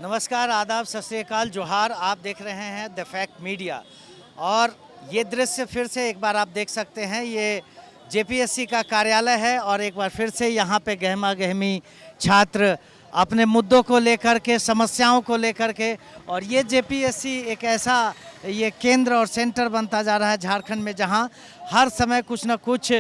नमस्कार, आदाब, सत श्री अकाल, जोहार। आप देख रहे हैं द फैक्ट मीडिया और ये दृश्य फिर से एक बार आप देख सकते हैं। ये जेपीएससी का कार्यालय है और एक बार फिर से यहाँ पे गहमा गहमी छात्र अपने मुद्दों को लेकर के, समस्याओं को लेकर के, और ये जेपीएससी एक ऐसा ये केंद्र और सेंटर बनता जा रहा है झारखंड में, जहाँ हर समय कुछ न कुछ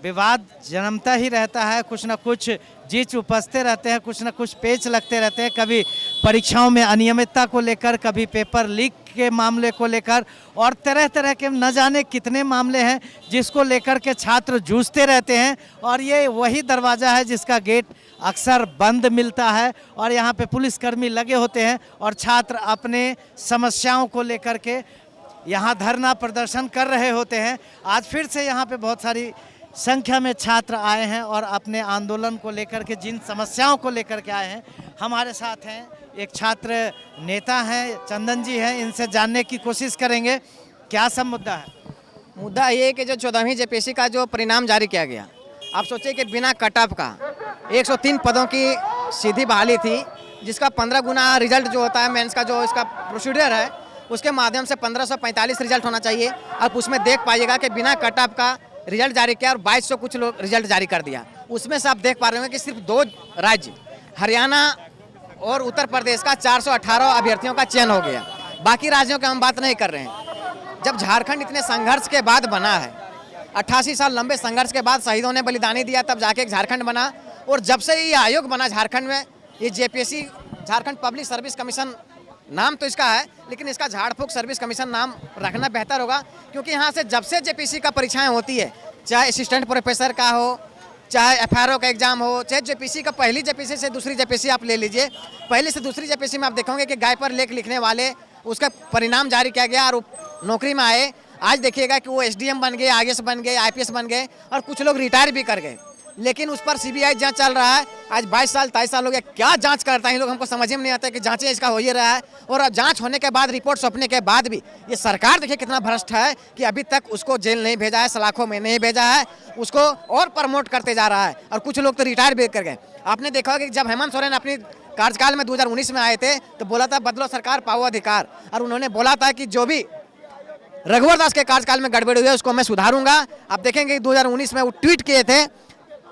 विवाद जन्मता ही रहता है, कुछ न कुछ जीच उपजते रहते हैं, कुछ न कुछ पेच लगते रहते हैं। कभी परीक्षाओं में अनियमितता को लेकर, कभी पेपर लीक के मामले को लेकर, और तरह तरह के न जाने कितने मामले हैं जिसको लेकर के छात्र जूझते रहते हैं। और ये वही दरवाज़ा है जिसका गेट अक्सर बंद मिलता है और यहाँ पे पुलिसकर्मी लगे होते हैं और छात्र अपने समस्याओं को लेकर के यहाँ धरना प्रदर्शन कर रहे होते हैं। आज फिर से यहाँ पे बहुत सारी संख्या में छात्र आए हैं और अपने आंदोलन को लेकर के, जिन समस्याओं को लेकर के आए हैं। हमारे साथ हैं एक छात्र नेता हैं, चंदन जी हैं, इनसे जानने की कोशिश करेंगे क्या सब मुद्दा है। मुद्दा ये है कि जो 14वीं जेपीएससी का जो परिणाम जारी किया गया, आप सोचिए कि बिना कट ऑफ का 103 पदों की सीधी बहाली थी, जिसका 15 गुना रिजल्ट जो होता है मेंस का, जो इसका प्रोसीजर है उसके माध्यम से 1545 रिजल्ट होना चाहिए। आप उसमें देख पाइएगा कि बिना कट ऑफ का रिजल्ट जारी किया और 2200 कुछ लोग रिजल्ट जारी कर दिया। उसमें से आप देख पा रहे हैं कि सिर्फ 2 राज्य हरियाणा और उत्तर प्रदेश का 418 अभ्यर्थियों का चयन हो गया। बाकी राज्यों की हम बात नहीं कर रहे हैं। जब झारखंड इतने संघर्ष के बाद बना है, 88 साल लंबे संघर्ष के बाद शहीदों ने बलिदानी दिया, तब जाके एक झारखंड बना। और जब से ये आयोग बना झारखंड में, ये JPSC Jharkhand public service commission नाम तो इसका है, लेकिन इसका झाड़ फूक सर्विस कमीशन नाम रखना बेहतर होगा, क्योंकि यहाँ से जब से जेपीएससी का परीक्षाएं होती है, चाहे असिस्टेंट प्रोफेसर का हो, चाहे एफआरओ का एग्जाम हो, चाहे जेपीएससी का पहली जेपीएससी से दूसरी जेपीएससी आप ले लीजिए, पहली से दूसरी जेपीएससी में आप देखोगे कि गाय पर लेख लिखने वाले उसका परिणाम जारी किया गया और नौकरी में आए। आज देखिएगा कि वो एसडीएम बन गए, आईएएस बन गए, आईपीएस बन गए और कुछ लोग रिटायर भी कर गए, लेकिन उस पर सीबीआई जांच चल रहा है। आज 22 साल 23 साल हो गया, क्या जांच करता है ये लोग, हमको समझ में नहीं आता कि जांचें इसका हो ही रहा है। और जांच होने के बाद, रिपोर्ट सौंपने के बाद भी ये सरकार देखिए कितना भ्रष्ट है कि अभी तक उसको जेल नहीं भेजा है, सलाखों में नहीं भेजा है, उसको और प्रमोट करते जा रहा है। और कुछ लोग तो रिटायर भी कर गए। आपने देखा कि जब हेमंत सोरेन अपनी कार्यकाल में 2019 में आए थे तो बोला था बदलो सरकार पाओ अधिकार, और उन्होंने बोला था कि जो भी रघुवर दास के कार्यकाल में गड़बड़ी हुई है उसको मैं सुधारूंगा। आप देखेंगे 2019 में वो ट्वीट किए थे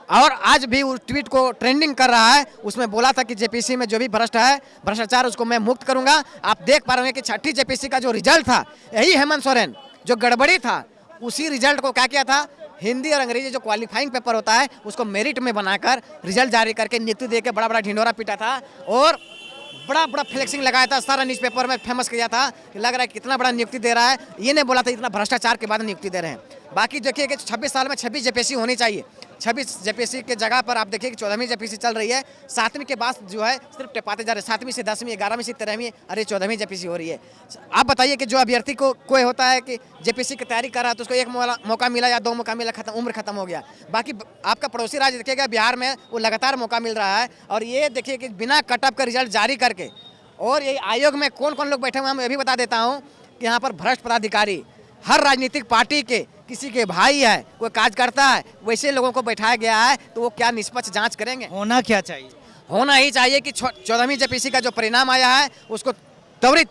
और आज भी उस ट्वीट को ट्रेंडिंग कर रहा है। उसमें बोला था कि जेपीएससी में जो भी भ्रष्ट है, भ्रष्टाचार, उसको मैं मुक्त करूंगा। आप देख पा रहे हैं कि 6ठी जेपीएससी का जो रिजल्ट था, यही हेमंत सोरेन जो गड़बड़ी था, उसी रिजल्ट को क्या किया था, हिंदी और अंग्रेजी जो क्वालिफाइंग पेपर होता है उसको मेरिट में बनाकर रिजल्ट जारी करके नियुक्ति दे के बड़ा बड़ा ढिंढोरा पीटा था और बड़ा बड़ा फ्लेक्सिंग लगाया था, सारा न्यूज़ पेपर में फेमस किया था कि लग रहा है कितना बड़ा नियुक्ति दे रहा है। ये नहीं बोला था इतना भ्रष्टाचार के बाद नियुक्ति दे रहे हैं। बाकी देखिए कि 26 साल में 26 जेपीएससी होनी चाहिए। 26 जेपीएससी के जगह पर आप देखिए कि 14वीं जेपीएससी चल रही है। 7वीं के बाद जो है सिर्फ टिपाते जा रहे हैं, 7वीं से 10वीं, 11वीं से 13वीं, अरे 14वीं जेपीएससी हो रही है। आप बताइए कि जो अभ्यर्थी को कोई होता है कि जेपीएससी की तैयारी कर रहा है तो उसको 1 मौका मिला या 2 मौका मिला, खत्म, उम्र खत्म हो गया। बाकी आपका पड़ोसी राज्य देखिएगा बिहार में, वो लगातार मौका मिल रहा है। और ये देखिए कि बिना कट ऑफ का रिजल्ट जारी करके, और ये आयोग में कौन कौन लोग बैठे हुए हैं मैं भी बता देता हूँ कि यहाँ पर भ्रष्ट पदाधिकारी, हर राजनीतिक पार्टी के किसी के भाई है, कोई काज करता है, वैसे लोगों को बैठाया गया है। तो वो क्या निष्पक्ष जांच करेंगे? होना क्या चाहिए? होना ही चाहिए कि 14वीं जेपीएससी का जो परिणाम आया है उसको त्वरित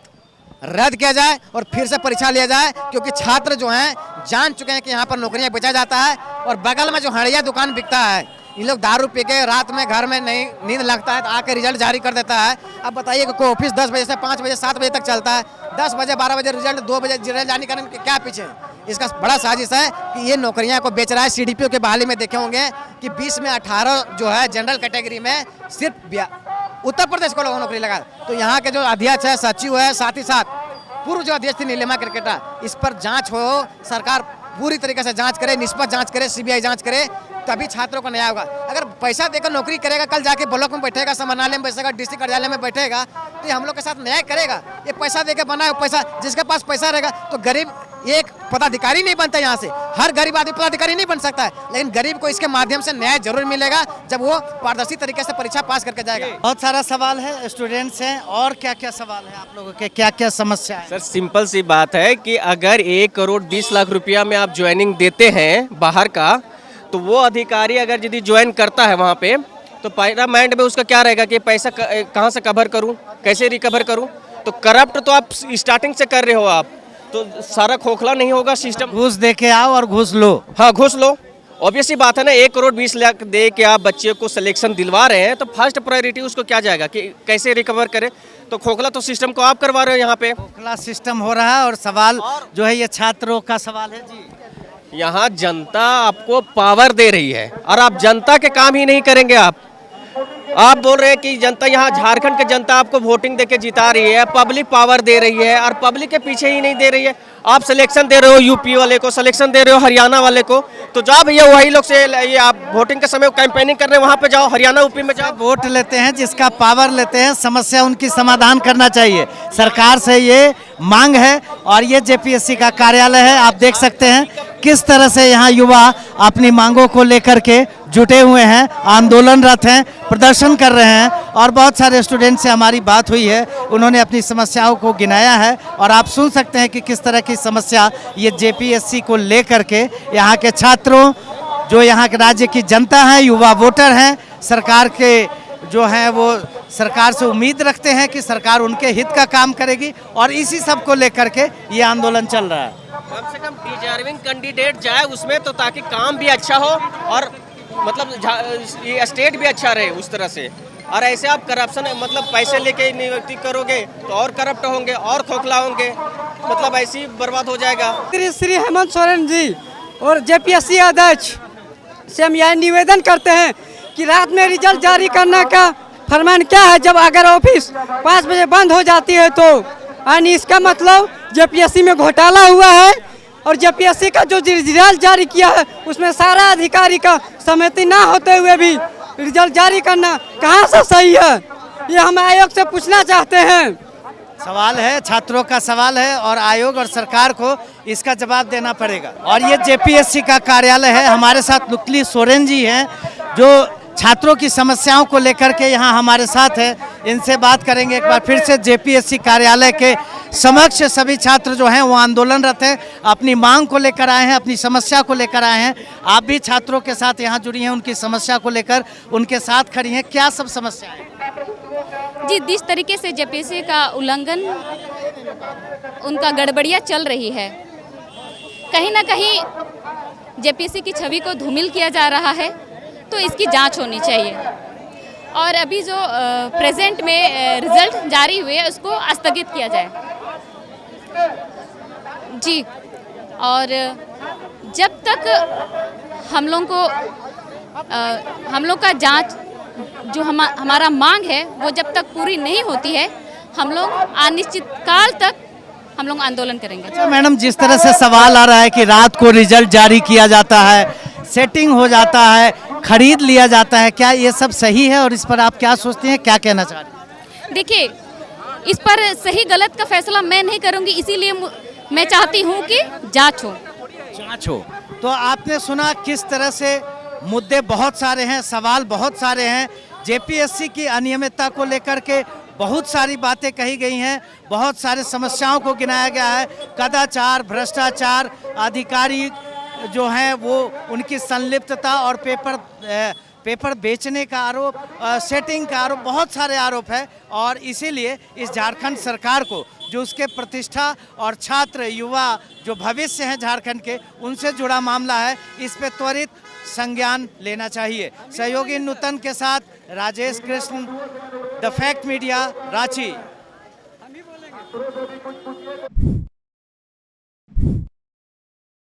रद्द किया जाए और फिर से परीक्षा लिया जाए, क्योंकि छात्र जो हैं जान चुके हैं कि यहाँ पर नौकरियाँ बेचा जाता है। और बगल में जो हड़िया दुकान बिकता है, इन लोग दारू पी के रात में घर में नहीं नींद लगता है तो आके रिजल्ट जारी कर देता है। अब बताइए कि कोई ऑफिस 10 बजे से 5 बजे 7 बजे तक चलता है, 10 बजे 12 बजे रिजल्ट, 2 बजे रिजल्ट जारी करने के क्या पीछे? इसका बड़ा साजिश है कि ये नौकरियां को बेच रहा है। सीडीपीओ के बहाली में देखे होंगे कि 20 में 18 जो है जनरल कैटेगरी में सिर्फ उत्तर प्रदेश को लोगों नौकरी लगा। तो यहाँ के जो अध्यक्ष है, सचिव है, साथ ही साथ पूर्व जो अध्यक्ष थी नीलिमा क्रिकेटा, इस पर जाँच हो, सरकार पूरी तरीके से जांच करे, निष्पक्ष जांच करे, सीबीआई जांच करे, तभी छात्रों को न्याय होगा। अगर पैसा देकर नौकरी करेगा, कल जाके ब्लॉक में बैठेगा, समाहरणालय में बैठेगा, डिस्ट्रिक्ट कार्यालय में बैठेगा, तो ये हम लोग के साथ न्याय करेगा? ये पैसा देकर बना है पैसा, जिसके पास पैसा रहेगा तो गरीब एक पदाधिकारी नहीं बनता। यहाँ से हर गरीब आदमी पदाधिकारी नहीं बन सकता है, लेकिन गरीब को इसके माध्यम से न्याय जरूर मिलेगा जब वो पारदर्शी तरीके से परीक्षा पास करके जाएगा। बहुत सारा सवाल है, स्टूडेंट्स हैं, और क्या क्या सवाल है आप लोगों के, क्या क्या समस्या है? सर सिंपल सी बात है कि अगर 1 करोड़ 20 लाख रुपया में आप ज्वाइनिंग देते हैं बाहर का, तो वो अधिकारी अगर यदि ज्वाइन करता है वहाँ पे तो पहला माइंड में उसका क्या रहेगा कि पैसा कहाँ से कवर करूँ, कैसे रिकवर करूँ। तो करप्ट तो आप स्टार्टिंग से कर रहे हो आप, तो सारा खोखला नहीं होगा सिस्टम। घूस दे के आओ और घूस लो। हाँ, घूस लो, ऑब्वियस सी बात है ना। 1 करोड़ 20 लाख दे के आप बच्चे को सिलेक्शन दिलवा रहे हैं, तो फर्स्ट प्रायोरिटी उसको क्या जाएगा कि कैसे रिकवर करे। तो खोखला तो सिस्टम को आप करवा रहे हो यहाँ पे। खोखला सिस्टम हो रहा है और सवाल जो है ये छात्रों का सवाल है जी। यहाँ जनता आपको पावर दे रही है और आप जनता के काम ही नहीं करेंगे। आप बोल रहे हैं कि जनता, यहाँ झारखंड की जनता आपको वोटिंग देके जिता रही है, पब्लिक पावर दे रही है और पब्लिक के पीछे ही नहीं दे रही है। आप सिलेक्शन दे रहे हो यूपी वाले को, सिलेक्शन दे रहे हो हरियाणा वाले को, तो जाओ भैया वही लोग से ये आप वोटिंग के समय कैंपेनिंग कर रहे हैं वहाँ पे जाओ, हरियाणा यूपी में जाओ। वोट लेते हैं, जिसका पावर लेते हैं, समस्या उनकी समाधान करना चाहिए। सरकार से ये मांग है और ये जेपीएससी का कार्यालय है। आप देख सकते हैं किस तरह से यहाँ युवा अपनी मांगों को लेकर के जुटे हुए हैं, आंदोलनरत हैं, प्रदर्शन कर रहे हैं। और बहुत सारे स्टूडेंट से हमारी बात हुई है, उन्होंने अपनी समस्याओं को गिनाया है और आप सुन सकते हैं कि किस तरह की समस्या ये जेपीएससी को लेकर के यहाँ के छात्रों, जो यहाँ के राज्य की जनता है, युवा वोटर हैं, सरकार के जो हैं वो सरकार से उम्मीद रखते हैं कि सरकार उनके हित का काम करेगी और इसी सब को लेकर के ये आंदोलन चल रहा है। कम से कम डिजर्विंग कैंडिडेट जाए उसमें, तो ताकि काम भी अच्छा हो और मतलब ये स्टेट भी अच्छा रहे उस तरह से। और ऐसे आप करप्शन मतलब पैसे लेके नियुक्ति करोगे तो और करप्ट होंगे और खोखला होंगे, मतलब ऐसे ही बर्बाद हो जाएगा। श्री हेमंत सोरेन जी और जेपीएससी अध्यक्ष से हम यह निवेदन करते हैं कि रात में रिजल्ट जारी करने का फरमान क्या है, जब अगर ऑफिस 5 बजे बंद हो जाती है तो यानी इसका मतलब जेपीएससी में घोटाला हुआ है। और जेपीएससी का जो रिजल्ट जारी किया है उसमें सारा अधिकारी का सहमति ना होते हुए भी रिजल्ट जारी करना कहाँ से सही है, ये हम आयोग से पूछना चाहते हैं। सवाल है, छात्रों का सवाल है और आयोग और सरकार को इसका जवाब देना पड़ेगा। और ये जेपीएससी का कार्यालय है। हमारे साथ नुकली सोरेन जी हैं जो छात्रों की समस्याओं को लेकर के यहाँ हमारे साथ है। इनसे बात करेंगे एक बार फिर से। जेपीएससी कार्यालय के समक्ष सभी छात्र जो हैं वो आंदोलनरत हैं, अपनी मांग को लेकर आए हैं, अपनी समस्या को लेकर आए हैं। आप भी छात्रों के साथ यहाँ जुड़ी हैं, उनकी समस्या को लेकर उनके साथ खड़ी हैं। क्या सब समस्या है जी? जिस तरीके से जेपीएससी का उल्लंघन, उनका गड़बड़ियाँ चल रही है, कहीं ना कहीं जेपीएससी की छवि को धूमिल किया जा रहा है, तो इसकी जांच होनी चाहिए। और अभी जो प्रेजेंट में रिजल्ट जारी हुए हैं उसको स्थगित किया जाए जी। और जब तक हम लोग का जांच जो हमारा मांग है वो जब तक पूरी नहीं होती है, हम लोग अनिश्चित काल तक हम लोग आंदोलन करेंगे। अच्छा मैडम, जिस तरह से सवाल आ रहा है कि रात को रिजल्ट जारी किया जाता है, सेटिंग हो जाता है, खरीद लिया जाता है, क्या ये सब सही है और इस पर आप क्या सोचते हैं, क्या कहना चाह रहे हैं? देखिए, इस पर सही गलत का फैसला मैं नहीं करूंगी, इसीलिए मैं चाहती हूं कि जांच हो। तो आपने सुना किस तरह से मुद्दे बहुत सारे हैं, सवाल बहुत सारे हैं। जेपीएससी की अनियमितता को लेकर के बहुत सारी बातें कही गई हैं, बहुत सारे समस्याओं को गिनाया गया है। कदाचार, भ्रष्टाचार, अधिकारी जो हैं वो उनकी संलिप्तता और पेपर बेचने का आरोप, सेटिंग का आरोप, बहुत सारे आरोप है। और इसीलिए इस झारखंड सरकार को, जो उसके प्रतिष्ठा और छात्र युवा जो भविष्य हैं झारखंड के, उनसे जुड़ा मामला है, इस पे त्वरित संज्ञान लेना चाहिए। सहयोगी नूतन के साथ Rajesh Krishna, the fact media, Ranchi.